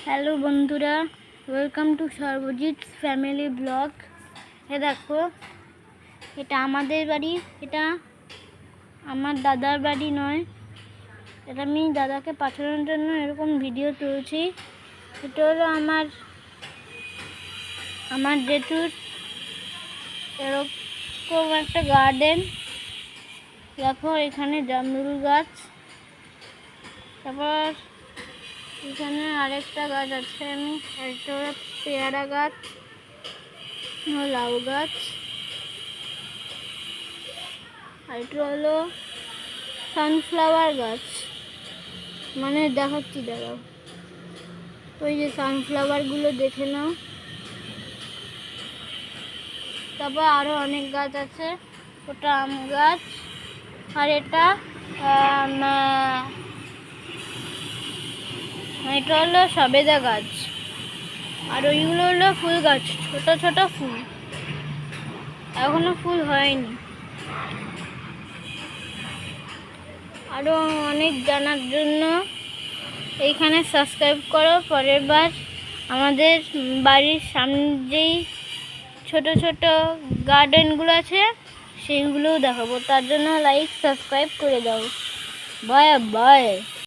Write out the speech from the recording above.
Hello বন্ধুরা, welcome to Sarbajit family blog. দেখো, এটা আমাদের বাড়ি, এটা আমার দাদার বাড়ি নয়। এটা আমি দাদাকে পাঠানোর জন্য এরকম ভিডিও তুলছি। এটা হলো আমার জেঠুর এরকম একটা গার্ডেন। দেখো, এখানে জামরুল গাছ, তারপর এখানে আরেকটা গাছ আছে, একটা হলো পেয়ারা গাছ, লাউ গাছ, আর এটা হলো সানফ্লাওয়ার গাছ। মানে দেখাচ্ছি, দাঁড়াও, ওই যে সানফ্লাওয়ারগুলো দেখে নাও। তারপর আরও অনেক গাছ আছে, ওটা আম গাছ, আর এটা এটা হলো সবেদা গাছ, আর ওইগুলো হলো ফুল গাছ, ছোট ছোট ফুল, এখনো ফুল হয়নি। আরও অনেক জানার জন্য এইখানে সাবস্ক্রাইব করো। পরের বার আমাদের বাড়ির সামনে যেই ছোট ছোট গার্ডেনগুলো আছে সেইগুলোও দেখাবো, তার জন্য লাইক সাবস্ক্রাইব করে দাও। Bye bye.